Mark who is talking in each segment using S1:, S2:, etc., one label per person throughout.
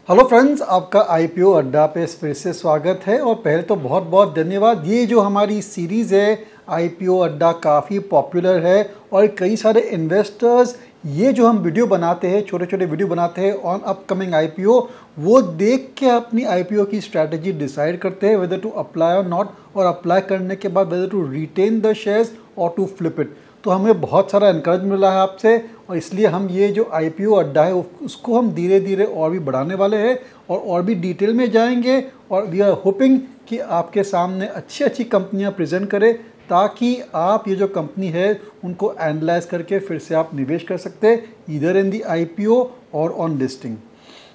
S1: Hello friends, आपका IPO अड्डा पे फिर से स्वागत है। और पहले तो बहुत बहुत धन्यवाद। ये जो हमारी सीरीज़ है आईपीओ अड्डा काफ़ी पॉपुलर है और कई सारे इन्वेस्टर्स ये जो हम वीडियो बनाते हैं, छोटे छोटे वीडियो बनाते हैं ऑन अपकमिंग आईपीओ, वो देख के अपनी आईपीओ की स्ट्रैटेजी डिसाइड करते हैं वेदर टू अप्लाई और नॉट, और अप्लाई करने के बाद whether to retain the shares और टू फ्लिप इट। तो हमें बहुत सारा इनकरेज मिला है आपसे, और इसलिए हम ये जो आईपीओ अड्डा है उसको हम धीरे धीरे और भी बढ़ाने वाले हैं और भी डिटेल में जाएंगे। और वी आर होपिंग कि आपके सामने अच्छी अच्छी कंपनियां प्रेजेंट करें, ताकि आप ये जो कंपनी है उनको एनालाइज करके फिर से आप निवेश कर सकते हैं, ईदर इन दी आईपीओ और ऑन लिस्टिंग।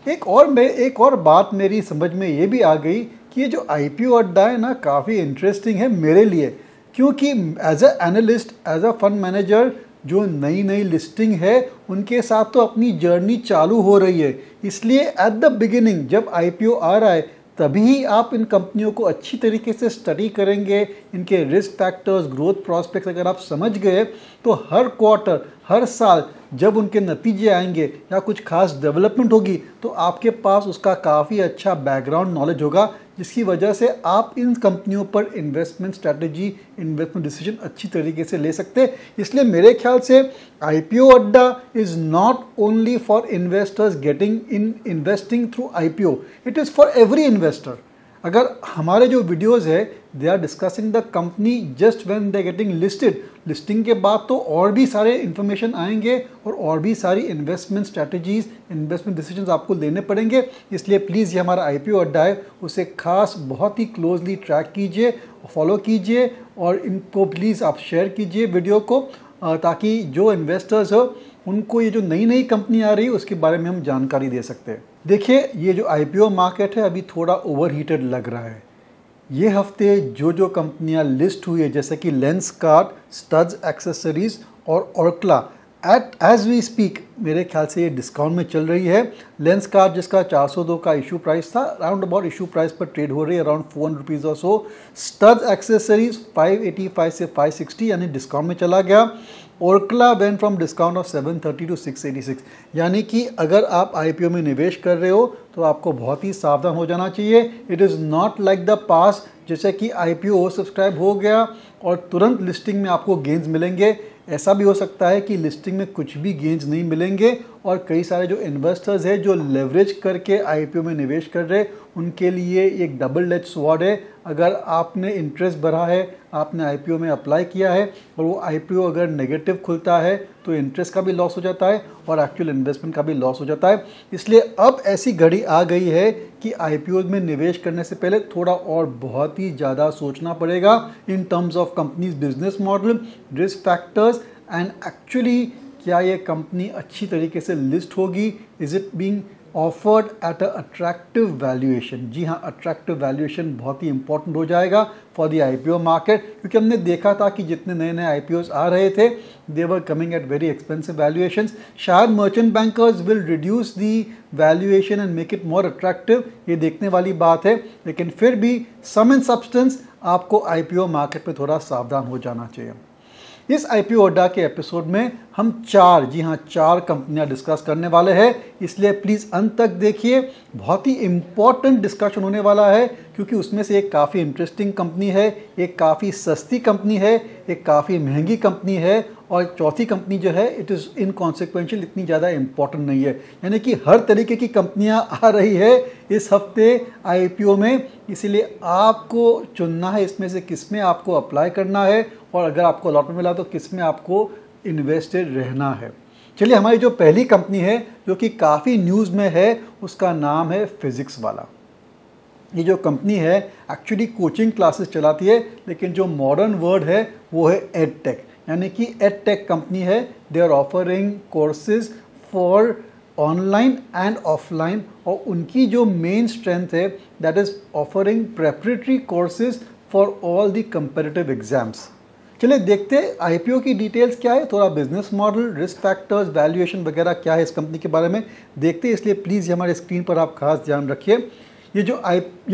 S1: एक और बात मेरी समझ में ये भी आ गई कि ये जो आईपीओ अड्डा है ना, काफ़ी इंटरेस्टिंग है मेरे लिए, क्योंकि as a analyst, as a fund manager, जो नई नई लिस्टिंग है उनके साथ तो अपनी जर्नी चालू हो रही है। इसलिए एट द बिगिनिंग जब आईपीओ आ रहा है तभी आप इन कंपनियों को अच्छी तरीके से स्टडी करेंगे। इनके रिस्क फैक्टर्स, ग्रोथ प्रॉस्पेक्ट्स अगर आप समझ गए तो हर क्वार्टर, हर साल जब उनके नतीजे आएंगे या कुछ खास डेवलपमेंट होगी तो आपके पास उसका काफ़ी अच्छा बैकग्राउंड नॉलेज होगा, जिसकी वजह से आप इन कंपनियों पर इन्वेस्टमेंट स्ट्रैटेजी, इन्वेस्टमेंट डिसीजन अच्छी तरीके से ले सकते हैं। इसलिए मेरे ख्याल से IPO Adda is not only for investors getting in investing through IPO, it is for every investor. अगर हमारे जो वीडियोज़ है they are discussing the company just when they getting listed, listing के बाद तो और भी सारे इन्फॉर्मेशन आएंगे और भी सारी इन्वेस्टमेंट स्ट्रैटेजीज, इन्वेस्टमेंट डिसीजंस आपको लेने पड़ेंगे। इसलिए प्लीज़ ये हमारा आईपीओ अड्डा है, उसे खास बहुत ही क्लोजली ट्रैक कीजिए, फॉलो कीजिए और इनको प्लीज़ आप शेयर कीजिए वीडियो को, ताकि जो इन्वेस्टर्स हो उनको ये जो नई नई कंपनी आ रही है उसके बारे में हम जानकारी दे सकते हैं। देखिए, ये जो आईपीओ मार्केट है अभी थोड़ा ओवरहीटेड लग रहा है। ये हफ्ते जो कंपनियां लिस्ट हुई है, जैसे कि लेंसकार्ट, स्टड्स एक्सेसरीज और ऑर्कला, एज वी स्पीक मेरे ख्याल से ये डिस्काउंट में चल रही है। लेंसकार्ट जिसका 402 का इशू प्राइस था, अराउंड अबाउट इशू प्राइस पर ट्रेड हो रही है, अराउंड 400 रुपीज़ और सो। स्टड्स एक्सेसरीज 585 से 560 यानी डिस्काउंट में चला गया। Orkla went from discount of 730 to 686, यानी कि अगर आप आईपीओ में निवेश कर रहे हो तो आपको बहुत ही सावधान हो जाना चाहिए। It is not like the past, जैसे कि आईपीओ ओवर सब्सक्राइब हो गया और तुरंत लिस्टिंग में आपको गेंस मिलेंगे। ऐसा भी हो सकता है कि लिस्टिंग में कुछ भी गेंस नहीं मिलेंगे, और कई सारे जो इन्वेस्टर्स हैं जो लेवरेज करके आईपीओ में निवेश कर रहे हैं उनके लिए एक डबल एज स्वॉर्ड है। अगर आपने इंटरेस्ट भरा है, आपने आईपीओ में अप्लाई किया है और वो आईपीओ अगर नेगेटिव खुलता है तो इंटरेस्ट का भी लॉस हो जाता है और एक्चुअल इन्वेस्टमेंट का भी लॉस हो जाता है। इसलिए अब ऐसी घड़ी आ गई है कि आईपीओ में निवेश करने से पहले थोड़ा और बहुत ही ज़्यादा सोचना पड़ेगा in terms of companies business model, risk factors and actually क्या ये कंपनी अच्छी तरीके से लिस्ट होगी, is it being offered at a attractive valuation. जी हाँ, अट्रैक्टिव वैल्यूएशन बहुत ही इंपॉर्टेंट हो जाएगा फॉर द आईपीओ मार्केट, क्योंकि हमने देखा था कि जितने नए नए आईपीओस आ रहे थे they were coming at very expensive valuations. शायद merchant bankers will reduce the valuation and make it more attractive, ये देखने वाली बात है, लेकिन फिर भी सम इन सब्सटेंस आपको आईपीओ मार्केट में थोड़ा सावधान हो जाना चाहिए। इस आईपीओ अड्डा के एपिसोड में हम चार कंपनियां डिस्कस करने वाले हैं, इसलिए प्लीज़ अंत तक देखिए। बहुत ही इम्पॉर्टेंट डिस्कशन होने वाला है, क्योंकि उसमें से एक काफ़ी इंटरेस्टिंग कंपनी है, एक काफ़ी सस्ती कंपनी है, एक काफ़ी महंगी कंपनी है, और चौथी कंपनी जो है इट इज़ इनकॉन्सिक्वेंशियल, इतनी ज़्यादा इंपॉर्टेंट नहीं है। यानी कि हर तरीके की कंपनियां आ रही है इस हफ्ते आईपीओ में, इसीलिए आपको चुनना है इसमें से किस में आपको अप्लाई करना है, और अगर आपको अलॉटमेंट मिला तो किस में आपको इन्वेस्टेड रहना है। चलिए, हमारी जो पहली कंपनी है जो कि काफ़ी न्यूज़ में है उसका नाम है फिजिक्स वाला। ये जो कंपनी है एक्चुअली कोचिंग क्लासेस चलाती है, लेकिन जो मॉडर्न वर्ड है वो है एडटेक, यानी कि एडटेक कंपनी है। They are offering courses for online and offline, और उनकी जो मेन स्ट्रेंथ है that is offering preparatory courses for all the competitive exams. चलिए देखते हैं आईपीओ की डिटेल्स क्या है, थोड़ा business model, risk factors, valuation वगैरह क्या है इस कंपनी के बारे में देखते हैं। इसलिए प्लीज़ ये हमारे स्क्रीन पर आप खास ध्यान रखिए। ये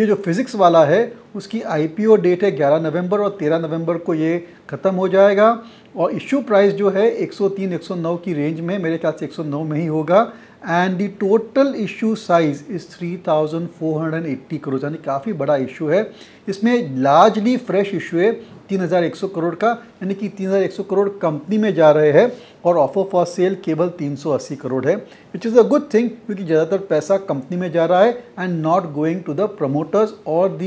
S1: जो फिजिक्स वाला है उसकी आईपीओ डेट है 11 नवंबर और 13 नवंबर को ये ख़त्म हो जाएगा, और इश्यू प्राइस जो है 103-109 की रेंज में, मेरे ख्याल से 109 में ही होगा। And the total issue size is 3,480 crore, यानी काफ़ी बड़ा इशू है। इसमें लार्जली फ्रेश इशू है 3,100 करोड़ का, यानी कि 3,100 करोड़ कंपनी में जा रहे हैं और ऑफर फॉर सेल केवल 380 करोड़ है, which is a good thing, क्योंकि ज़्यादातर पैसा कंपनी में जा रहा है and not going to the promoters और द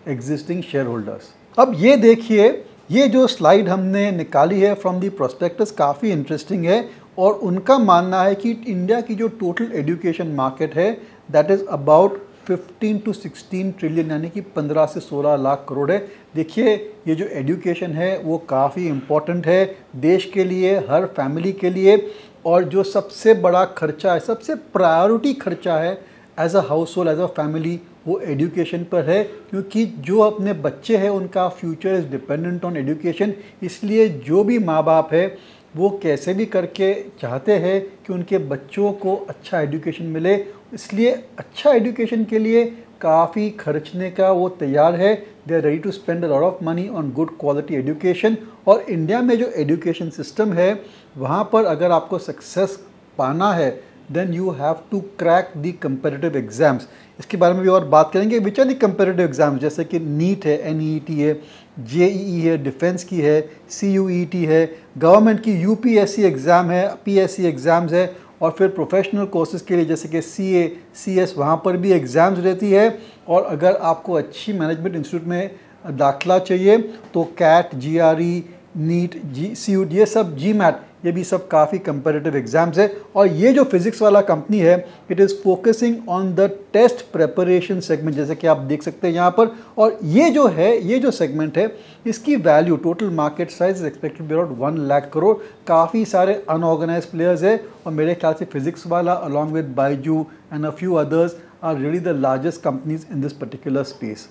S1: एग्जिस्टिंग शेयर होल्डर्स। अब ये देखिए, ये जो स्लाइड हमने निकाली है फ्रॉम दी प्रोस्पेक्टस काफ़ी इंटरेस्टिंग है, और उनका मानना है कि इंडिया की जो टोटल एजुकेशन मार्केट है that is about 15 to 16 trillion, यानी कि 15 से 16 लाख करोड़ है। देखिए, ये जो एजुकेशन है वो काफ़ी इम्पॉर्टेंट है देश के लिए, हर फैमिली के लिए, और जो सबसे बड़ा खर्चा है, सबसे प्रायोरिटी खर्चा है as a household, as a family, वो एजुकेशन पर है, क्योंकि जो अपने बच्चे हैं उनका future is dependent on education. इसलिए जो भी माँ बाप है वो कैसे भी करके चाहते हैं कि उनके बच्चों को अच्छा एजुकेशन मिले, इसलिए अच्छा एजुकेशन के लिए काफ़ी खर्चने का वो तैयार है। They are ready to spend a lot of money on good quality education. और इंडिया में जो एजुकेशन सिस्टम है वहाँ पर अगर आपको सक्सेस पाना है then you have to crack the competitive exams. इसके बारे में भी और बात करेंगे, which are the competitive exams, जैसे कि नीट है, NEET है, JEE है, डिफेंस की है, CUET है, गवर्नमेंट की UPSC एग्ज़ाम है, PSC एग्ज़ाम्स है, और फिर प्रोफेशनल कोर्सेज के लिए जैसे कि CA, CS, वहाँ पर भी एग्ज़ाम्स रहती है। और अगर आपको अच्छी मैनेजमेंट इंस्टीट्यूट में दाखिला चाहिए तो CAT, GRE, नीट, CUET, ये सब, GMAT, ये भी सब काफ़ी कंपेटिटिव एग्जाम्स है। और ये जो फिजिक्स वाला कंपनी है it is focusing on the test preparation segment, जैसे कि आप देख सकते हैं यहाँ पर। और ये जो है, ये जो सेगमेंट है, इसकी value, total market size is expected be around 1 lakh crore. काफ़ी सारे अनऑर्गेनाइज प्लेयर्स है, और मेरे ख्याल से physics Wallah along with Byju and a few others are really the largest companies in this particular space.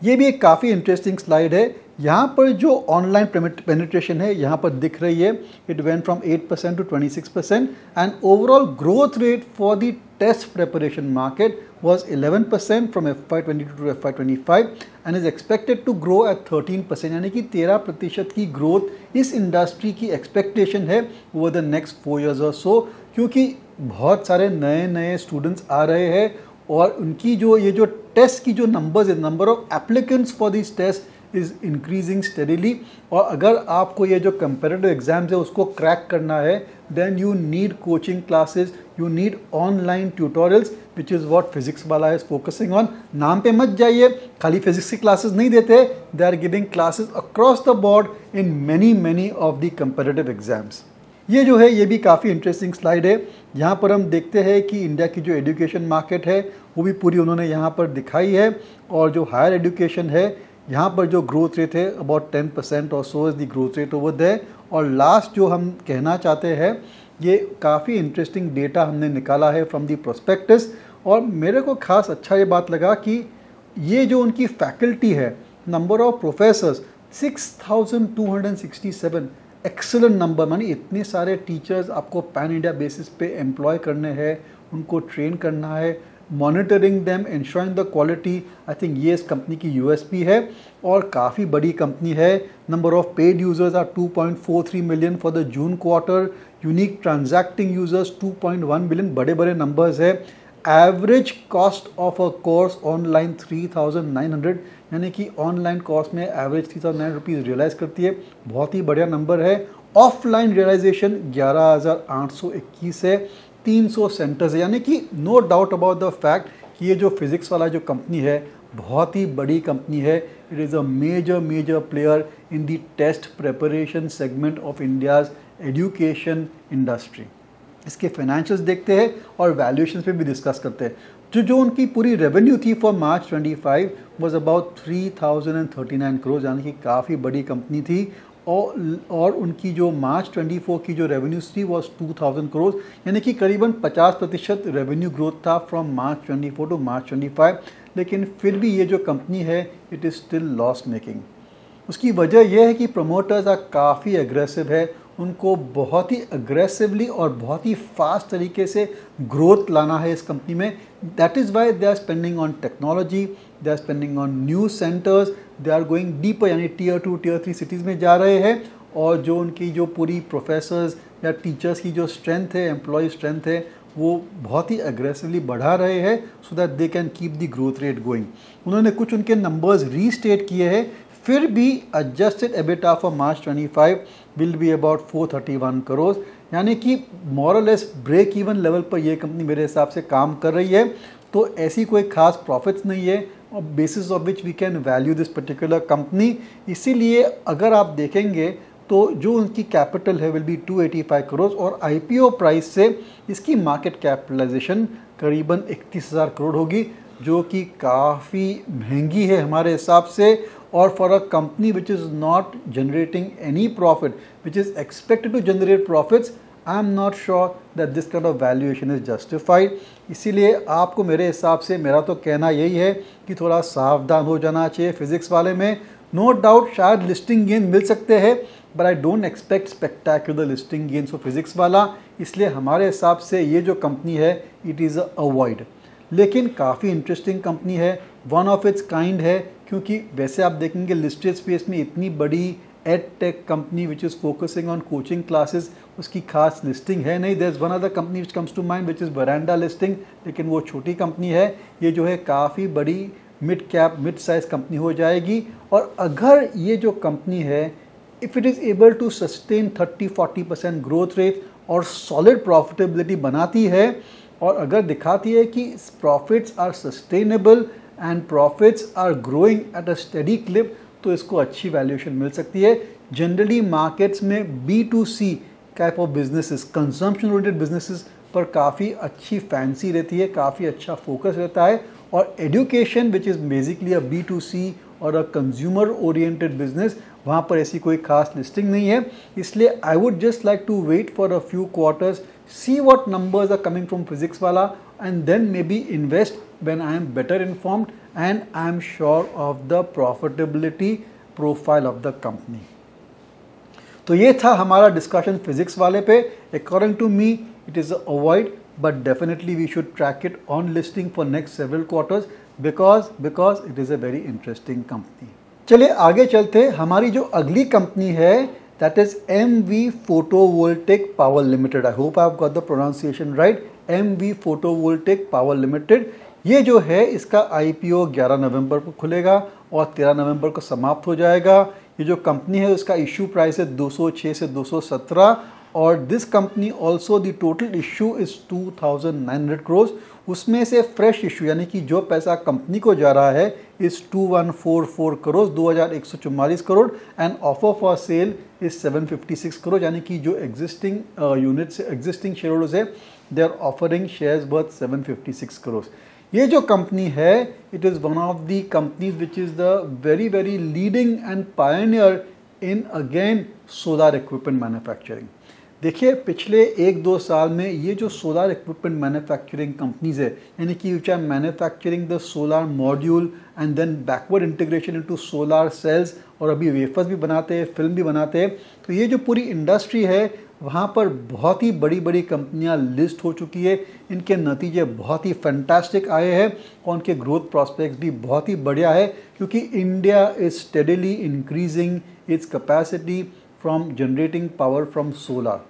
S1: ये भी एक काफ़ी इंटरेस्टिंग स्लाइड है। यहाँ पर जो ऑनलाइन पेनिट्रेशन है यहाँ पर दिख रही है, it went from 8% to 26%, and overall growth rate for the test preparation market was 11% from FY22 to FY25 and is expected to grow at 13%, यानी कि 13% की ग्रोथ इस इंडस्ट्री की एक्सपेक्टेशन है ओवर द नेक्स्ट 4 years और सो, क्योंकि बहुत सारे नए नए स्टूडेंट्स आ रहे हैं और उनकी जो ये जो टेस्ट की जो नंबर्स है, number of applicants for this test is increasing steadily. और अगर आपको ये जो कंपेरेटिव एग्जाम्स है उसको क्रैक करना है then you need coaching classes, you need online tutorials, which is what physics Wallah is focusing on. नाम पे मत जाइए, खाली फिजिक्स की क्लासेस नहीं देते, they are giving classes across the board in many of the comparative exams. ये जो है ये भी काफ़ी इंटरेस्टिंग स्लाइड है। यहाँ पर हम देखते हैं कि इंडिया की जो एजुकेशन मार्केट है वो भी पूरी उन्होंने यहाँ पर दिखाई है, और जो हायर एजुकेशन है यहाँ पर जो ग्रोथ रेट है अबाउट 10% और so is the growth rate over there. और लास्ट जो हम कहना चाहते हैं, ये काफ़ी इंटरेस्टिंग डेटा हमने निकाला है फ्रॉम द प्रोस्पेक्टस, और मेरे को खास अच्छा ये बात लगा कि ये जो उनकी फैकल्टी है, number of professors 6267, excellent number. मानी इतने सारे टीचर्स आपको पैन इंडिया बेसिस पे एम्प्लॉय करने हैं, उनको ट्रेन करना है, monitoring them, ensuring the quality. I think ये इस कंपनी की USP है और काफ़ी बड़ी कंपनी है। Number of paid users are 2.43 million for the June quarter, unique transacting users 2.1 billion, बड़े बड़े नंबर्स है। Average cost of a course online 3,900, यानी कि ऑनलाइन कोर्स में एवरेज 3,900 रुपीज़ रियलाइज़ करती है, बहुत ही बढ़िया नंबर है। ऑफलाइन रियलाइजेशन 11,821 है, 300 सेंटर्स है, यानी कि no doubt about the fact कि ये जो फिज़िक्स वाला जो कंपनी है बहुत ही बड़ी कंपनी है। It is a major player in the test preparation segment of India's education industry. इसके फाइनेंशियल्स देखते हैं और वैल्यूएशन पे भी डिस्कस करते हैं। जो उनकी पूरी रेवेन्यू थी for March 25 was about 3,039 crore, यानी कि काफ़ी बड़ी कंपनी थी। और उनकी जो मार्च 24 की जो रेवेन्यूज थी वॉज 2,000 करोड़, यानी कि करीबन 50% रेवेन्यू ग्रोथ था फ्रॉम मार्च 24 टू मार्च 25। लेकिन फिर भी ये जो कंपनी है it is still loss making. उसकी वजह यह है कि प्रमोटर्स काफ़ी एग्रेसिव है, उनको बहुत ही अग्रेसिवली और बहुत ही फास्ट तरीके से ग्रोथ लाना है इस कंपनी में। That is why they are spending on technology, they are spending on new centres, they are going deeper, यानी Tier 2 Tier 3 सिटीज़ में जा रहे हैं। और जो उनकी जो पूरी प्रोफेसर्स या टीचर्स की जो स्ट्रेंथ है, एम्प्लॉय स्ट्रेंथ है, वो बहुत ही अग्रेसिवली बढ़ा रहे हैं so that they can keep the growth rate going. उन्होंने कुछ उनके नंबर्स रीस्टेट किए हैं, फिर भी adjusted EBITDA for March 25 will be about 431 crore, यानी कि मोर और लेस ब्रेक इवन लेवल पर यह कंपनी मेरे हिसाब से काम कर रही है। तो ऐसी कोई खास प्रॉफिट्स नहीं है और basis of which we can value this particular company. इसीलिए अगर आप देखेंगे तो जो उनकी कैपिटल है विल बी 285 करोड़ और आईपीओ प्राइस से इसकी मार्केट कैपिटलाइजेशन करीबन 31,000 करोड़ होगी, जो कि काफ़ी महंगी है हमारे हिसाब से। और for a company which is not generating any profit, which is expected to generate profits, I am not sure that this kind of valuation is justified. इसीलिए आपको मेरे हिसाब से, मेरा तो कहना यही है कि थोड़ा सावधान हो जाना चाहिए फिजिक्स वाले में। नो डाउट शायद लिस्टिंग गेन मिल सकते हैं, but I don't expect spectacular listing gains for physics वाला। इसलिए हमारे हिसाब से ये जो कंपनी है इट इज़ अ अवॉइड। लेकिन काफ़ी इंटरेस्टिंग कंपनी है, वन ऑफ इट्स काइंड है, क्योंकि वैसे आप देखेंगे लिस्टेड स्पेस में इतनी बड़ी ed tech company which is focusing on coaching classes, उसकी खास लिस्टिंग है नहीं। There is one other company which comes to mind which is Veranda listing, लेकिन वो छोटी कंपनी है। ये जो है काफ़ी बड़ी mid cap mid size company हो जाएगी। और अगर ये जो कंपनी है if it is able to sustain 30-40% growth rate और सॉलिड प्रॉफिटेबिलिटी बनाती है, और अगर दिखाती है कि profits are sustainable and profits are growing at a steady clip, तो इसको अच्छी वैल्यूएशन मिल सकती है। जनरली मार्केट्स में B2C type of businesses, consumption oriented businesses पर काफ़ी अच्छी फैंसी रहती है, काफ़ी अच्छा फोकस रहता है। और education which is basically a B2C और अ कंज्यूमर ओरिएंटेड बिजनेस, वहाँ पर ऐसी कोई खास लिस्टिंग नहीं है। इसलिए I would just like to wait for a few quarters, see what numbers are coming from physics wala, and then maybe invest when I am better informed and I am sure of the profitability profile of the company. तो ये था हमारा discussion physics वाले पे। According to me it is avoid, but definitely we should track it on listing for next several quarters because it is a very interesting company. चलिए आगे चलते। हमारी जो अगली कंपनी है that is MV Photovoltaic Power Limited. I hope I've got the pronunciation right. MV Photovoltaic Power Limited. ये जो है इसका IPO 11 नवंबर को खुलेगा और 13 नवंबर को समाप्त हो जाएगा। ये जो कंपनी है उसका इशू प्राइस है 206 से 217 और this company also the total issue is 2,900 crore. उसमें से फ्रेश इशू यानी कि जो पैसा कंपनी को जा रहा है is 2,144 crore, 2,144 crore and offer for sale is 756 crore, यानी कि जो existing units existing share holders है they are offering shares worth 756 crore. ये जो कंपनी है it is one of the companies which is the very very leading and pioneer in again solar equipment manufacturing. देखिए पिछले 1-2 साल में ये जो सोलर इक्विपमेंट मैन्युफैक्चरिंग कंपनीज है, यानी कि which are manufacturing the solar module and then backward integration into solar cells, और अभी वेफर्स भी बनाते हैं, फिल्म भी बनाते हैं, तो ये जो पूरी इंडस्ट्री है वहाँ पर बहुत ही बड़ी बड़ी कंपनियाँ लिस्ट हो चुकी है। इनके नतीजे बहुत ही फैंटास्टिक आए हैं और उनके ग्रोथ प्रॉस्पेक्ट्स भी बहुत ही बढ़िया है, क्योंकि India is steadily increasing its capacity from generating power from solar.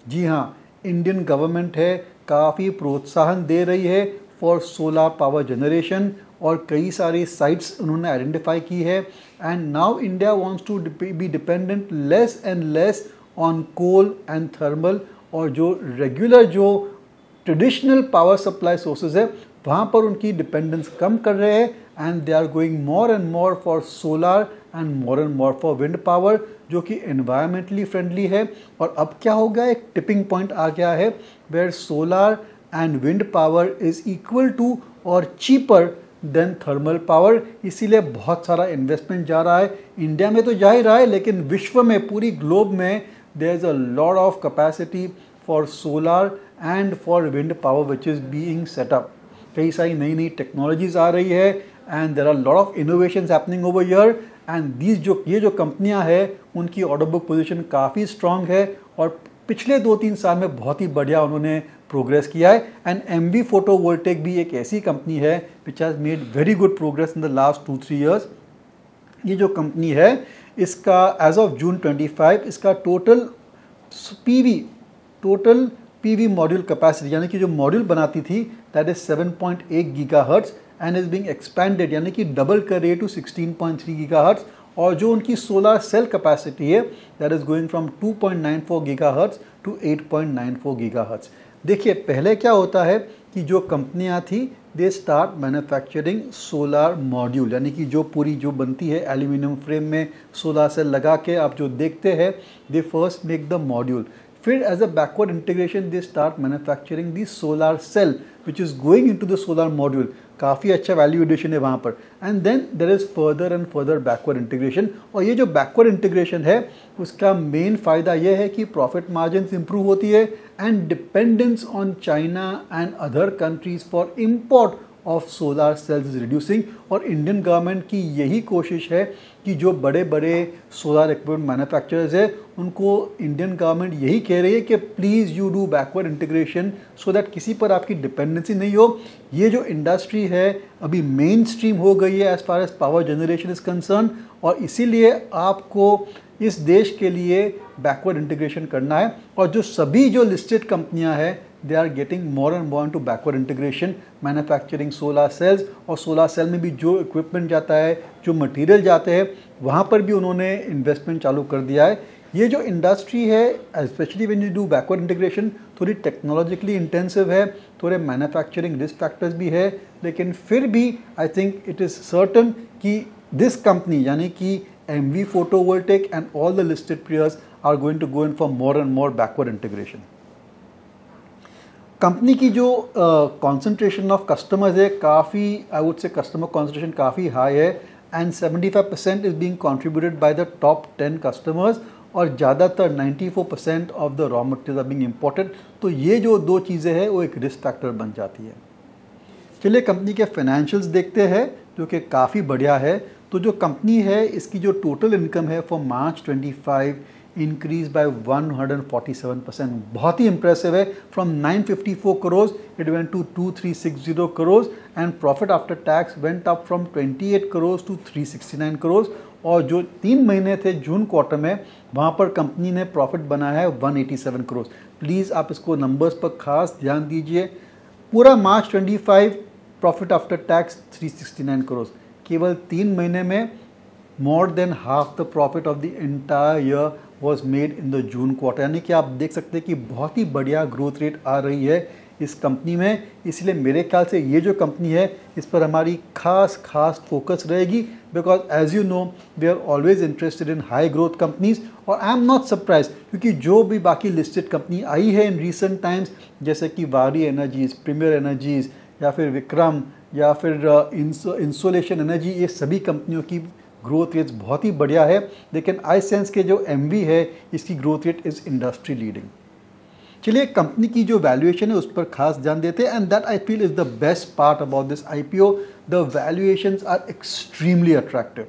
S1: जी हाँ, इंडियन गवर्नमेंट है काफ़ी प्रोत्साहन दे रही है फॉर सोलर पावर जनरेशन और कई सारी साइट्स उन्होंने आइडेंटिफाई की है। And now India wants to be dependent less and less on coal and thermal, और जो रेगुलर जो ट्रेडिशनल पावर सप्लाई सोर्सेज है वहाँ पर उनकी डिपेंडेंस कम कर रहे हैं and they are going more and more for solar and more for wind power, जो कि एनवायरमेंटली फ्रेंडली है। और अब क्या हो गया, एक टिपिंग पॉइंट आ गया है where solar and wind power is equal to और चीपर देन थर्मल पावर। इसीलिए बहुत सारा इन्वेस्टमेंट जा रहा है, इंडिया में तो जा ही रहा है लेकिन विश्व में पूरी ग्लोब में there is a lot of capacity for solar and for wind power which is being set up. कई सारी नई नई टेक्नोलॉजीज आ रही है and there are lot of innovations happening over here एंड ये जो कंपनियां हैं उनकी ऑर्डर बुक पोजीशन काफ़ी स्ट्रांग है और पिछले 2-3 साल में बहुत ही बढ़िया उन्होंने प्रोग्रेस किया है। एंड MV फोटोवोल्टेक भी एक ऐसी कंपनी है which has made very good progress in the last 2-3 years. ये जो कंपनी है इसका एज ऑफ जून 25 इसका टोटल पीवी मॉड्यूल कैपेसिटी यानी कि जो मॉड्यूल बनाती थी that is 7.8 gigahertz and is being expanded यानी कि डबल कर रही है टू 16.3 गीगाहर्ट्ज। और जो उनकी सोलर सेल कैपेसिटी है that is going from 2.94 gigahertz to 8.94 gigahertz. देखिए पहले क्या होता है कि जो कंपनियां थी they start manufacturing solar module यानी कि जो पूरी जो बनती है एल्यूमिनियम फ्रेम में सोलर सेल लगा के आप जो देखते हैं they first make the module, फिर as a backward integration they start manufacturing the solar cell which is going into the solar module. काफ़ी अच्छा वैल्यू एडिशन है वहाँ पर and then there is further and further backward integration. और ये जो backward integration है उसका मेन फ़ायदा ये है कि प्रॉफिट मार्जिन इंप्रूव होती है and dependence on China and other countries for import of solar cells is reducing. और इंडियन गवर्नमेंट की यही कोशिश है कि जो बड़े बड़े सोलर इक्विपमेंट मैन्युफैक्चरर्स है उनको इंडियन गवर्नमेंट यही कह रही है कि please you do backward integration so that किसी पर आपकी डिपेंडेंसी नहीं हो। ये जो इंडस्ट्री है अभी मेन स्ट्रीम हो गई है as far as power generation is concern और इसीलिए आपको इस देश के लिए बैकवर्ड इंटीग्रेशन करना है। और जो सभी जो लिस्टेड कंपनियां हैं they are getting more and more into backward integration manufacturing solar cells। और सोलर सेल में भी जो इक्विपमेंट जाता है जो मटेरियल जाते हैं वहाँ पर भी उन्होंने इन्वेस्टमेंट चालू कर दिया है। ये जो इंडस्ट्री है specially when you do backward integration थोड़ी टेक्नोलॉजिकली इंटेंसिव है, थोड़े मैन्युफैक्चरिंग रिस्क फैक्टर्स भी है, लेकिन फिर भी I think it is certain कि दिस कंपनी यानी कि MV Photovoltaic and all the listed players are going to go in for more and more backward integration। Company की जो कॉन्सेंट्रेशन ऑफ कस्टमर्स है काफ़ी I would say customer concentration काफ़ी high है and 75% is being contributed by the top 10 customers और ज़्यादातर 94% of the raw material are being imported. तो ये जो दो चीज़ें हैं वो एक रिस्क फैक्टर बन जाती है। चलिए कंपनी के फाइनेंशियल्स देखते हैं जो कि काफ़ी बढ़िया है। तो जो कंपनी है इसकी जो टोटल इनकम है फॉर मार्च 25 इंक्रीज बाय 147%, बहुत ही इंप्रेसिव है। From 954 crore it went to 2360 crore and profit after tax went up from 28 crore to 369 crore. और जो 3 महीने थे जून क्वार्टर में वहाँ पर कंपनी ने प्रॉफिट बनाया है 187 करोड़। प्लीज़ आप इसको नंबर्स पर खास ध्यान दीजिए। पूरा मार्च 25 प्रॉफिट आफ्टर टैक्स 369 करोड़, केवल 3 महीने में more than half the profit of the entire year was made in the June quarter. यानी कि आप देख सकते हैं कि बहुत ही बढ़िया ग्रोथ रेट आ रही है इस कंपनी में। इसलिए मेरे ख्याल से ये जो कंपनी है इस पर हमारी खास फोकस रहेगी because as you know we are always interested in high growth companies. और आई एम नॉट सरप्राइज क्योंकि जो भी बाकी लिस्टेड कंपनी आई है इन रिसेंट टाइम्स जैसे कि वारी एनर्जीज, प्रीमियर एनर्जीज या फिर विक्रम या फिर इंसोलेशन एनर्जी, ये सभी कंपनियों की ग्रोथ रेट्स बहुत ही बढ़िया है। लेकिन आई सेंस के जो MV है इसकी growth rate is industry leading. चलिए कंपनी की जो वैल्यूएशन है उस पर खास ध्यान देते हैं and that I feel is the best part about this IPO। The valuations are extremely attractive.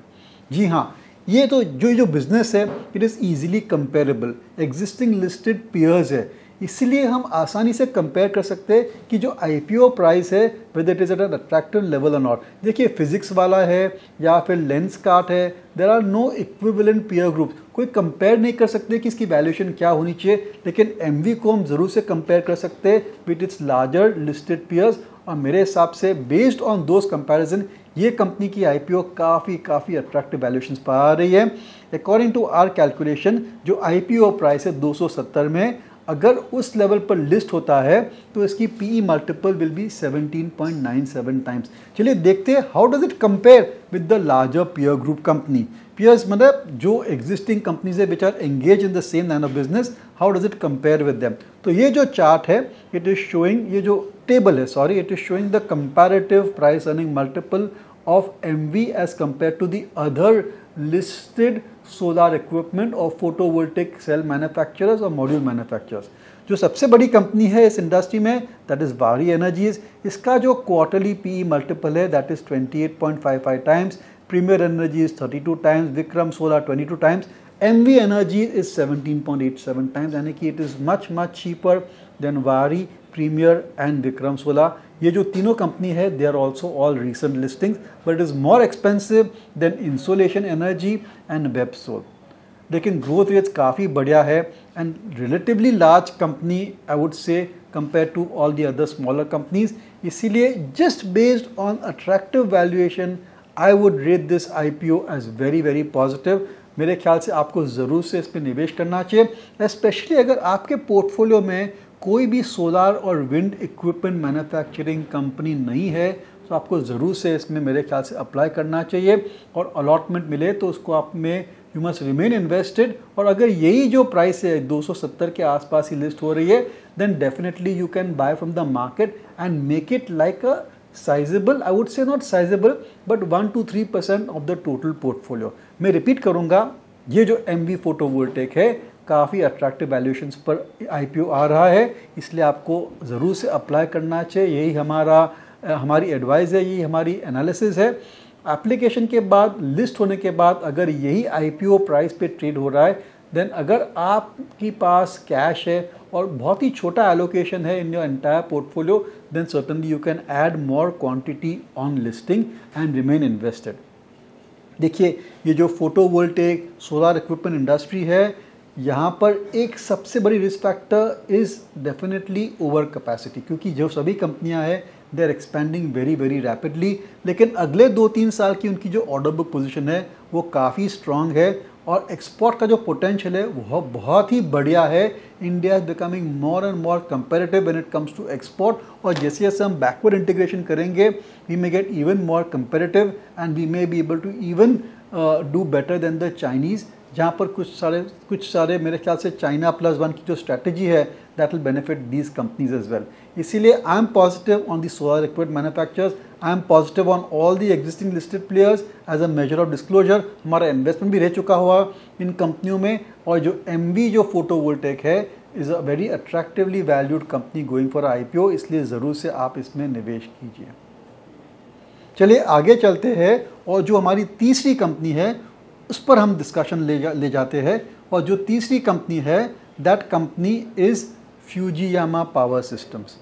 S1: जी हाँ, ये तो जो बिजनेस है it is easily comparable, existing listed peers है, इसलिए हम आसानी से कंपेयर कर सकते हैं कि जो IPO प्राइस है whether it is at an attractive level और नॉट। देखिए फिजिक्स वाला है या फिर लेंस कार्ट है, there are no equivalent peer group, कोई कंपेयर नहीं कर सकते कि इसकी वैल्यूएशन क्या होनी चाहिए। लेकिन MV को हम ज़रूर से कंपेयर कर सकते हैं with its larger listed peers और मेरे हिसाब से बेस्ड ऑन दोज कंपैरिजन ये कंपनी की IPO काफ़ी अट्रैक्टिव वैल्यूएशंस पर आ रही है। अकॉर्डिंग टू आवर कैलकुलेशन जो IPO प्राइस है 270 में, अगर उस लेवल पर लिस्ट होता है तो इसकी PE multiple will be 17.97 times. चलिए देखते हैं how does it compare with the larger peer group company. Peers मतलब जो एग्जिस्टिंग कंपनीज है which are engage in the same line of business, how does it compare with them. तो ये जो chart है इट इज शोइंग, ये जो table है sorry, it is showing the comparative price earning multiple of MV as compared to the other listed solar equipment और photovoltaic cell manufacturers और module manufacturers। जो सबसे बड़ी कंपनी है इस इंडस्ट्री में दैट इज़ वारी एनर्जीज, इसका जो क्वार्टरली PE मल्टीपल है that is 28.55 times, Premier Energies 32 times, Vikram Solar 22 times, MV Energies is 17.87 times. यानी कि it is much cheaper than Waaree, Premier and Vikram Solar. ये जो तीनों कंपनी है they are also all recent listings, but it is more expensive than Insolation Energy and Websol. लेकिन growth rates काफ़ी बढ़िया है and relatively large company I would से compare to all the other smaller companies. इसीलिए just based on attractive valuation I would rate this IPO as very very positive. मेरे ख्याल से आपको ज़रूर से इस पर निवेश करना चाहिए, स्पेशली अगर आपके पोर्टफोलियो में कोई भी सोलार और विंड इक्विपमेंट मैन्युफैक्चरिंग कंपनी नहीं है तो आपको ज़रूर से इसमें मेरे ख्याल से अप्लाई करना चाहिए, और अलॉटमेंट मिले तो उसको आप में यू मस्ट रिमेन इन्वेस्टेड। और अगर यही जो प्राइस है 270 के आसपास ही लिस्ट हो रही है, then definitely you can buy from the market and make it like a sizable, I would say not sizable, but 1 to 3% of the total portfolio। मैं रिपीट करूंगा, ये जो MV फोटोवोल्टेक है काफ़ी अट्रैक्टिव वैल्यूएशंस पर IPO आ रहा है, इसलिए आपको ज़रूर से अप्लाई करना चाहिए। यही हमारी एडवाइस है, यही हमारी एनालिसिस है। एप्लीकेशन के बाद, लिस्ट होने के बाद अगर यही IPO प्राइस पे ट्रेड हो रहा है, देन अगर आपके पास कैश है और बहुत ही छोटा एलोकेशन है in your entire portfolio, then certainly you can add more quantity on listing and remain invested. देखिए, ये जो फोटोवोल्टेक सोलर इक्विपमेंट इंडस्ट्री है, यहाँ पर एक सबसे बड़ी risk factor is definitely over capacity, क्योंकि जो सभी कंपनियाँ हैं they are expanding very very rapidly, लेकिन अगले 2-3 साल की उनकी जो ऑर्डर बुक पोजीशन है वो काफ़ी स्ट्रांग है और एक्सपोर्ट का जो पोटेंशियल है वो बहुत ही बढ़िया है। India is becoming more and more comparative when it comes to export, और जैसे जैसे हम बैकवर्ड इंटीग्रेशन करेंगे we may get even more comparative and we may be able to even do better than the Chinese, जहाँ पर कुछ सारे मेरे ख्याल से चाइना +1 की जो स्ट्रैटेजी है that will benefit these companies as well. इसीलिए I am positive on the solar equipment manufacturers, I am positive on all the existing listed players as a measure of disclosure. हमारा investment भी रह चुका हुआ इन कंपनियों में, और जो MV जो फोटोवोल्टेक है is a very attractively valued company going for IPO, इसलिए ज़रूर से आप इसमें निवेश कीजिए। चलिए आगे चलते हैं, और जो हमारी तीसरी कंपनी है उस पर हम डिस्कशन ले जाते हैं, और जो तीसरी कंपनी है that company is Fujiyama power systems.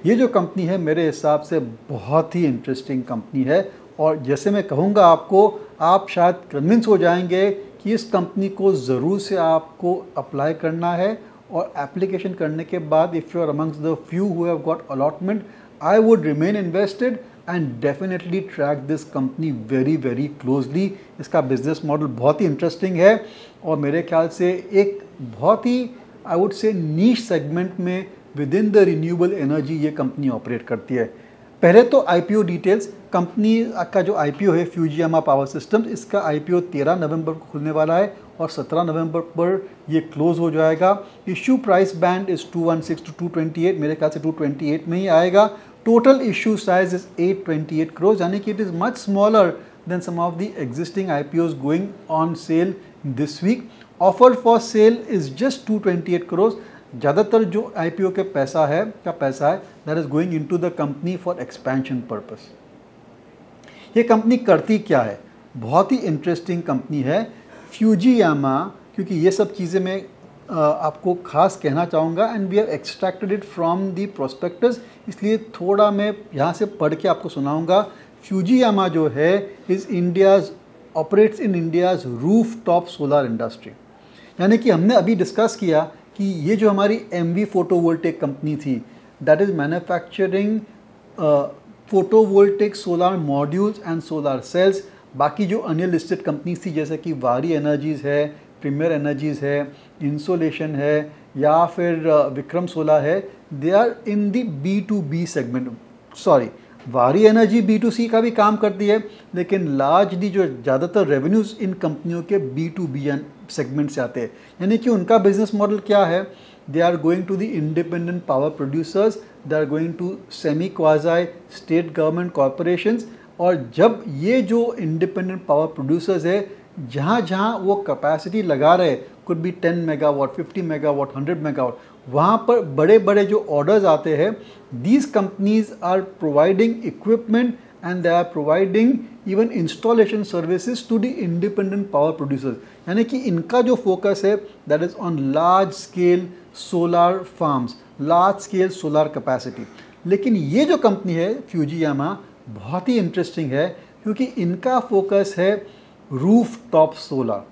S1: ये जो कंपनी है मेरे हिसाब से बहुत ही इंटरेस्टिंग कंपनी है, और जैसे मैं कहूँगा आपको, आप शायद कन्विंस हो जाएंगे कि इस कंपनी को ज़रूर से आपको अप्लाई करना है, और एप्लीकेशन करने के बाद if you are amongst the few who have got allotment, I would remain invested and definitely track this company very very closely. इसका बिजनेस मॉडल बहुत ही इंटरेस्टिंग है, और मेरे ख्याल से एक बहुत ही I would say niche segment में within the renewable energy ये कंपनी ऑपरेट करती है। पहले तो IPO डिटेल्स, कंपनी का जो IPO है फ्यूजियामा पावर सिस्टम्स, इसका IPO 13 नवंबर को खुलने वाला है और 17 नवंबर पर ये क्लोज हो जाएगा। Issue price band is 216 to 228, मेरे ख्याल से 228 में ही आएगा। Total issue size is 828 crore, यानी कि it is much smaller than some of the existing IPOs going on sale this week. Offer for sale is just 228 crore. ज़्यादातर जो IPO के पैसा है that is going into the company for expansion purpose. ये company करती क्या है? बहुत ही इंटरेस्टिंग कंपनी है फ्यूजियामा, क्योंकि ये सब चीज़ें मैं आपको खास कहना चाहूँगा and we have extracted it from the prospectus, इसलिए थोड़ा मैं यहाँ से पढ़ के आपको सुनाऊँगा। फ्यूजियामा जो है operates in India's roof top solar industry, यानी कि हमने अभी डिस्कस किया कि ये जो हमारी MV फोटोवोल्टेक कंपनी थी that is manufacturing photovoltaic solar modules and solar cells. बाकी जो अन्य लिस्टेड कंपनीज थी जैसे कि वारी एनर्जीज़ है, प्रीमियर एनर्जीज़ है, इंसोलेशन है, या फिर विक्रम सोलर है, they are in the B2B segment. Sorry, Waaree Energy B2C का भी काम करती है, लेकिन लार्जली जो ज़्यादातर रेवेन्यूज़ इन कंपनियों के B2B सेगमेंट से आते हैं। यानी कि उनका बिजनेस मॉडल क्या है? They are going to the independent power producers, they are going to semi quasi state government corporations, और जब ये जो इंडिपेंडेंट पावर प्रोड्यूसर्स है जहाँ जहाँ वो कैपेसिटी लगा रहे, could be 10 megawatt, 50 megawatt, 100 megawatt, वहाँ पर बड़े बड़े जो ऑर्डर्स आते हैं, these companies are providing equipment and they are providing even installation services to the independent power producers. यानी कि इनका जो फोकस है that is on large scale solar farms, large scale solar capacity. लेकिन ये जो कंपनी है फ्यूजियामा बहुत ही इंटरेस्टिंग है क्योंकि इनका फोकस है रूफ टॉप सोलर।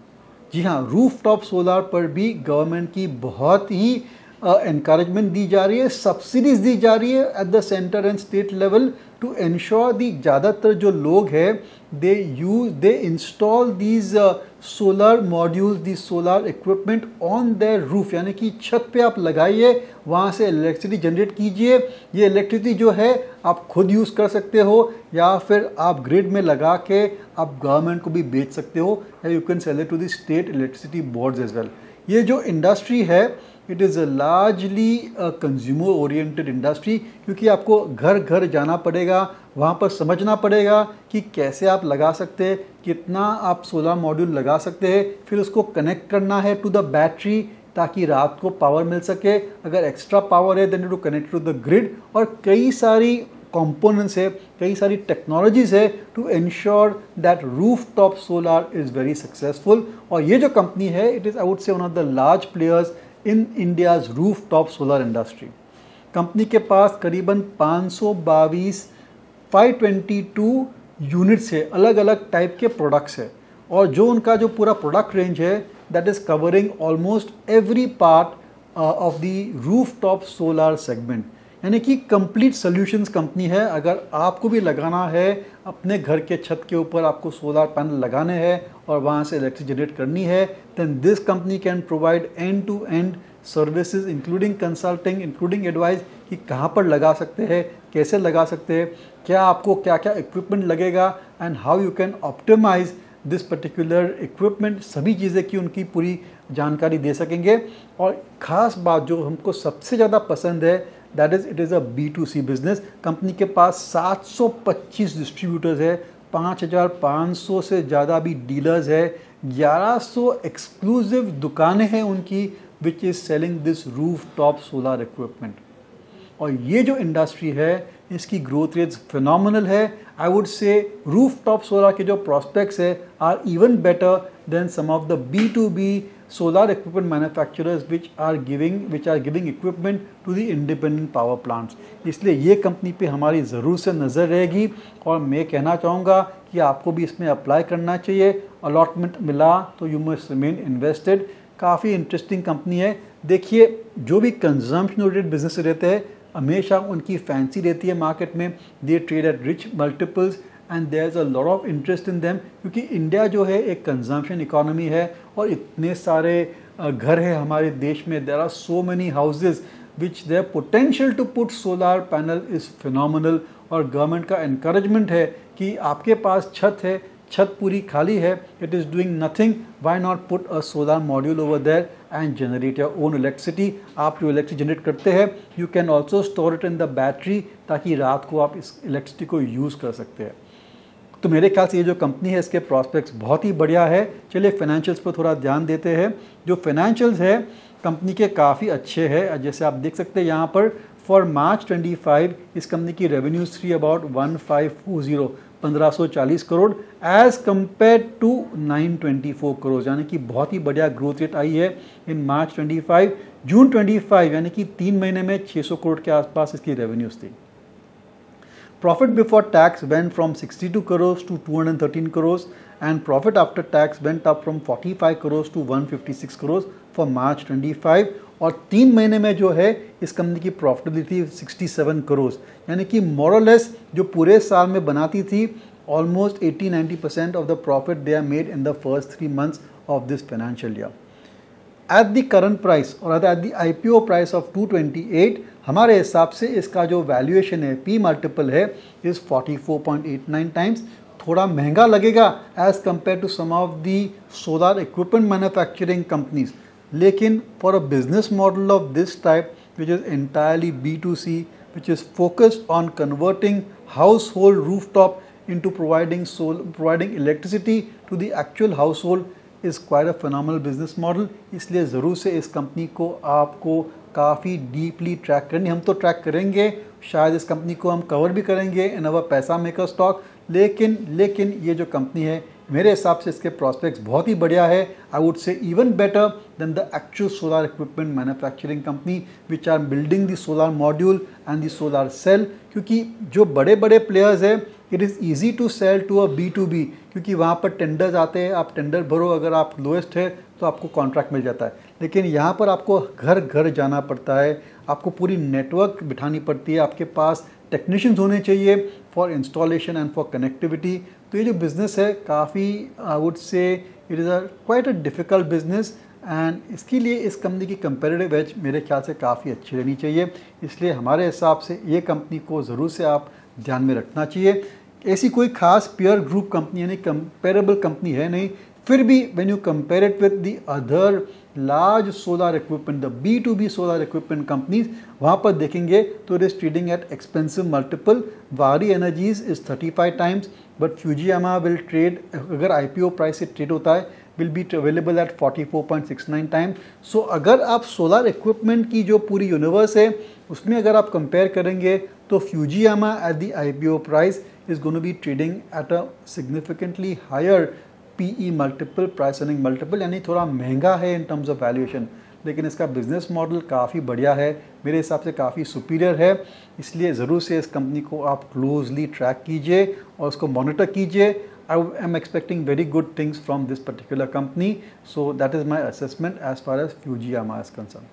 S1: जी हाँ, रूफ टॉप सोलर पर भी गवर्नमेंट की बहुत ही encouragement दी जा रही है, सब्सिडीज दी जा रही है at the centre and state level to ensure the ज़्यादातर जो लोग हैं they install these solar modules, the solar equipment on their roof, यानी कि छत पे आप लगाइए, वहाँ से इलेक्ट्रिसिटी जनरेट कीजिए। ये इलेक्ट्रिसिटी जो है आप खुद यूज़ कर सकते हो या फिर आप ग्रिड में लगा के आप गवर्नमेंट को भी बेच सकते हो, या you can sell it to the state electricity boards as well. ये जो इंडस्ट्री है it is a largely consumer oriented industry, क्योंकि आपको घर घर जाना पड़ेगा, वहाँ पर समझना पड़ेगा कि कैसे आप लगा सकते हैं, कितना आप सोलर मॉड्यूल लगा सकते हैं, फिर उसको कनेक्ट करना है टू द बैटरी ताकि रात को पावर मिल सके, अगर एक्स्ट्रा पावर है then to connect to the grid, और कई सारी कंपोनेंट्स है, कई सारी टेक्नोलॉजीज है to ensure that roof top solar is very successful. और ये जो कंपनी है it is I would say one of the large players in India's roof top solar industry. Company के पास करीबन 522 यूनिट्स है, अलग अलग टाइप के प्रोडक्ट्स है, और जो उनका जो पूरा प्रोडक्ट रेंज है that is covering almost every part of the roof top solar segment, यानी कि कंप्लीट सॉल्यूशंस कंपनी है। अगर आपको भी लगाना है अपने घर के छत के ऊपर, आपको सोलर पैनल लगाने हैं और वहाँ से इलेक्ट्रिसिटी जनरेट करनी है, then this company can provide end to end services including consulting, including advice कि कहाँ पर लगा सकते हैं, कैसे लगा सकते हैं, क्या आपको क्या क्या इक्विपमेंट लगेगा and how you can optimise this particular equipment, सभी चीज़ें की उनकी पूरी जानकारी दे सकेंगे। और ख़ास बात जो हमको सबसे ज़्यादा पसंद है that is it is a B2C business. Company के पास 725 डिस्ट्रीब्यूटर्स है, 5500 से ज़्यादा भी डीलर्स है, 1100 एक्सक्लूसिव दुकानें हैं उनकी which is selling this roof top solar equipment. और ये जो इंडस्ट्री है इसकी ग्रोथ रेट्स फिनोमिनल है। I would say roof top solar के जो प्रॉस्पेक्ट्स है are even better than some of the B2B solar equipment manufacturers which are giving equipment to the independent power plants। इसलिए ये company पे हमारी ज़रूर से नज़र रहेगी, और मैं कहना चाहूँगा कि आपको भी इसमें अप्लाई करना चाहिए। अलॉटमेंट मिला तो यू मस्ट रिमेन इन्वेस्टेड। काफ़ी इंटरेस्टिंग कंपनी है। देखिए, जो भी कंजम्पशन ओरिएंटेड बिजनेस रहते हैं हमेशा उनकी फैंसी रहती है मार्केट में, they trade at rich multiples and there is a lot of interest in them, क्योंकि इंडिया जो है एक कंजम्पशन इकोनॉमी है और इतने सारे घर है हमारे देश में, there are so many houses which their potential to put solar panel is phenomenal. और गवर्नमेंट का एनकरेजमेंट है कि आपके पास छत है, छत पूरी खाली है, it is doing nothing, why not put a solar module over there and generate your own electricity. आप जो इलेक्ट्रिसिटी जनरेट करते हैं you can also store it in the battery ताकि रात को आप इस इलेक्ट्रिसिटी को यूज़ कर सकते हैं। तो मेरे ख्याल से ये जो कंपनी है इसके प्रॉस्पेक्ट्स बहुत ही बढ़िया है। चलिए फाइनेंशियल्स पर थोड़ा ध्यान देते हैं। जो फाइनेंशियल्स है कंपनी के काफ़ी अच्छे हैं, जैसे आप देख सकते हैं यहाँ पर फॉर मार्च 25 इस कंपनी की रेवेन्यूज थी about 1540 crore as compare to 924 crore, यानी कि बहुत ही बढ़िया ग्रोथ रेट आई है इन मार्च 25। जून 25 यानी कि 3 महीने में 600 करोड़ के आसपास इसकी रेवेन्यूज थी। Profit before tax went from 62 crores to 213 crores and profit after tax went up from 45 crores to 156 crores for March 25। और 3 महीने में जो है इस कंपनी की प्रॉफिटेबिलिटी 67 करोड़, यानी कि मोरलेस जो पूरे साल में बनाती थी almost 80-90% of the profit they are made in the first 3 months of this financial year. At the current price और at the IPO price of 228 हमारे हिसाब से इसका जो वैल्यूएशन है P मल्टीपल है इज़ 44.89 टाइम्स। थोड़ा महंगा लगेगा as compare to some of the solar equipment manufacturing companies, लेकिन for a business model of this type which is entirely B2C which is focused on converting household rooftop into providing electricity to the actual household is quite a phenomenal business model। इसलिए ज़रूर से इस company को आपको काफ़ी deeply track करनी, हम तो ट्रैक करेंगे, शायद इस कंपनी को हम कवर भी करेंगे इन अवर पैसा मेकर स्टॉक, लेकिन ये जो कंपनी है मेरे हिसाब से इसके प्रॉस्पेक्ट्स बहुत ही बढ़िया है। I would say even better than the actual solar equipment manufacturing company which are building the solar module and the solar cell, क्योंकि जो बड़े बड़े प्लेयर्स हैं it is easy to sell to a B2B, क्योंकि वहाँ पर tenders आते हैं, आप टेंडर भरो, अगर आप लोएस्ट है तो आपको कॉन्ट्रैक्ट मिल जाता है। लेकिन यहाँ पर आपको घर घर जाना पड़ता है, आपको पूरी नेटवर्क बिठानी पड़ती है, आपके पास टेक्नीशियंस होने चाहिए for installation and for connectivity. तो ये जो बिज़नेस है काफ़ी आई वुड से it is a quite a difficult business, and इसके लिए इस कंपनी की कंपेरेटिव एज मेरे ख्याल से काफ़ी अच्छी रहनी चाहिए। इसलिए हमारे हिसाब से ये कंपनी को ज़रूर से आप ध्यान में रखना चाहिए। ऐसी कोई खास पीयर ग्रुप कंपनी यानी कंपेरेबल कंपनी है नहीं, फिर भी when you compare it with the other large solar equipment, the B2B solar equipment companies, वहाँ पर देखेंगे तो it is trading at expensive multiple. Waaree Energies is 35 times, but Fujiyama will trade, अगर IPO प्राइस से ट्रेड होता है, will be available at 44.69 times. So अगर आप सोलर इक्विपमेंट की जो पूरी यूनिवर्स है उसमें अगर आप कंपेयर करेंगे तो Fujiyama at the IPO price is going to be trading at a significantly higher PE multiple, price earning multiple, यानी थोड़ा महंगा है इन टर्म्स ऑफ वैल्यूएशन, लेकिन इसका बिजनेस मॉडल काफ़ी बढ़िया है, मेरे हिसाब से काफ़ी सुपीरियर है। इसलिए ज़रूर से इस कंपनी को आप क्लोजली ट्रैक कीजिए और उसको मॉनिटर कीजिए। I am expecting very good things from this particular company, so that is my assessment as far as Fujiyama is concern.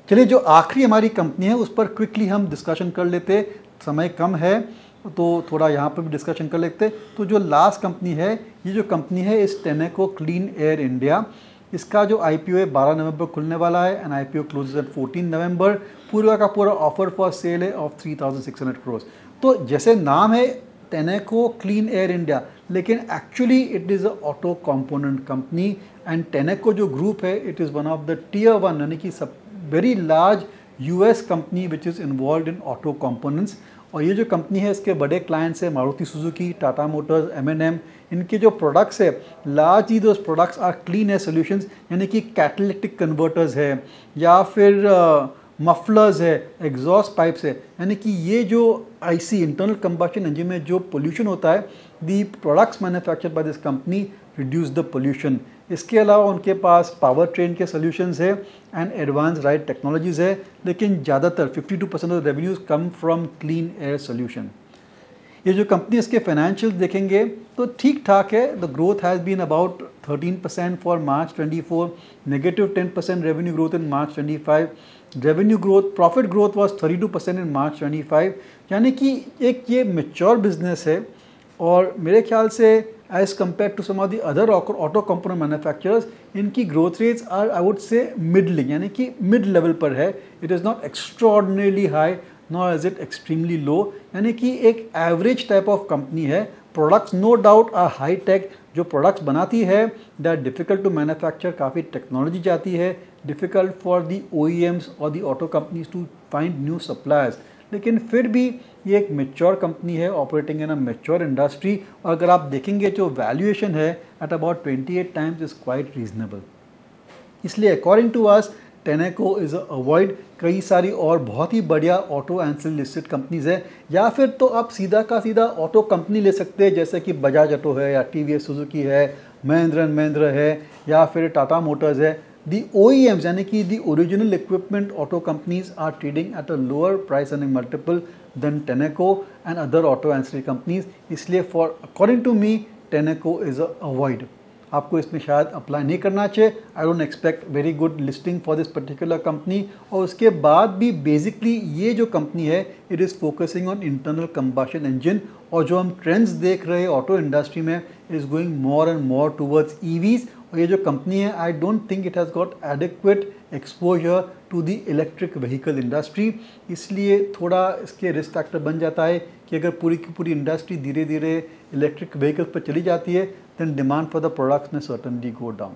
S1: चलिए, जो आखिरी हमारी कंपनी है उस पर क्विकली हम डिस्कशन कर लेते, समय कम है तो थोड़ा यहाँ पर भी डिस्कशन कर लेते। तो जो लास्ट कंपनी है, ये जो कंपनी है इस टेनेको क्लीन एयर इंडिया, इसका जो IPO है 12 नवंबर खुलने वाला है एंड IPO क्लोजेज एट 14 नवंबर। पूरा का पूरा ऑफर फॉर सेल है ऑफ 3,600 करोड़। तो जैसे नाम है टेनेको क्लीन एयर इंडिया, लेकिन actually it is a auto component company, and Tenneco जो ग्रुप है it is one of the Tier 1 यानी कि सब very large US company which is involve in auto components. और ये जो कंपनी है इसके बड़े क्लाइंट्स है Maruti Suzuki, Tata Motors, M&M। इनके जो प्रोडक्ट्स है largely those products are clean air solutions, यानी कि कैटालिटिक कन्वर्टर्स है या फिर मफलर्स है, एग्जॉस्ट पाइप्स है, यानी कि ये जो IC इंटरनल कंबशन इंजन में जो पोल्यूशन होता है, दी products manufactured by this company reduce the pollution. इसके अलावा उनके पास पावर ट्रेन के सोल्यूशंस है एंड एडवांस राइड टेक्नोलॉजीज़ है, लेकिन ज़्यादातर 52% of revenues come from clean air solution. ये जो कंपनी इसके फाइनेंशियल्स देखेंगे तो ठीक ठाक है। The growth has been about 13% for March 24, negative 10% revenue growth in March 25, revenue growth, profit growth was 32% in March 25, यानी कि एक ये मेच्योर बिजनेस है। और मेरे ख्याल से as compare to some of the other auto component manufacturers, इनकी growth rates are I would say middling, यानी कि मिड लेवल पर है। It is not extraordinarily high nor is it extremely low, यानी कि एक एवरेज टाइप ऑफ कंपनी है। Products no doubt are high tech, जो प्रोडक्ट्स बनाती है they are difficult to manufacture, काफ़ी टेक्नोलॉजी जाती है, डिफ़िकल्ट फॉर दी OEMs और दी auto companies to find new suppliers, लेकिन फिर भी ये एक मेच्योर कंपनी है operating in a mature industry. और अगर आप देखेंगे जो वैल्यूएशन है at about 28 times is quite reasonable. इसलिए according to us Tenneco is avoid. कई सारी और बहुत ही बढ़िया ऑटो एंसिल लिस्टेड कंपनीज है, या फिर तो आप सीधा का सीधा ऑटो कंपनी ले सकते हैं जैसे कि बजाज ऑटो है या TVS सुजुकी है, महिंद्रा एंड महिंद्रा है या फिर टाटा मोटर्स है। The OEMs यानी कि the original equipment auto companies are trading at a lower price earning multiple than Tenneco and other auto ancillary companies. इसलिए for according to me Tenneco is a avoid. आपको इसमें शायद apply नहीं करना चाहिए। I don't expect very good listing for this particular company. और उसके बाद भी बेसिकली ये जो कंपनी है it is focusing on internal combustion engine, और जो हम ट्रेंड्स देख रहे हैं ऑटो इंडस्ट्री में is going more and more towards EVs। और ये जो कंपनी है I don't think it has got adequate exposure to the electric vehicle industry, इसलिए थोड़ा इसके रिस्क फैक्टर बन जाता है कि अगर पूरी की पूरी इंडस्ट्री धीरे धीरे इलेक्ट्रिक व्हीकल्स पर चली जाती है then demand for the products में सर्टनली गो डाउन।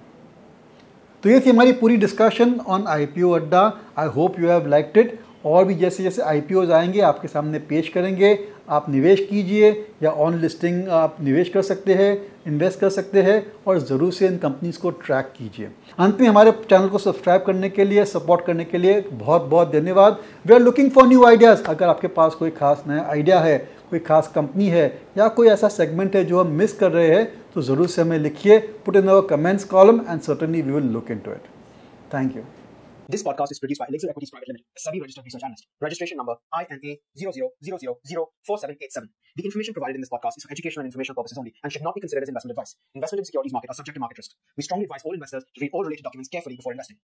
S1: तो ये थी हमारी पूरी discussion on IPO Adda. I hope you have liked it. और भी जैसे जैसे IPOs आएंगे आपके सामने पेश करेंगे, आप निवेश कीजिए या ऑन लिस्टिंग आप निवेश कर सकते हैं, इन्वेस्ट कर सकते हैं, और ज़रूर से इन कंपनीज को ट्रैक कीजिए। अंत में हमारे चैनल को सब्सक्राइब करने के लिए, सपोर्ट करने के लिए बहुत बहुत धन्यवाद। We are looking for new ideas. अगर आपके पास कोई खास नया आइडिया है, कोई खास कंपनी है या कोई ऐसा सेगमेंट है जो हम मिस कर रहे हैं, तो ज़रूर से हमें लिखिए, put in our comments column and certainly we will look into it. Thank you.
S2: This podcast is produced by Elixir Equities Private Limited, a SEBI registered research analyst. Registration number INA 00004787. The information provided in this podcast is for educational and informational purposes only and should not be considered as investment advice. Investment in securities market are subject to market risk. We strongly advise all investors to read all related documents carefully before investing.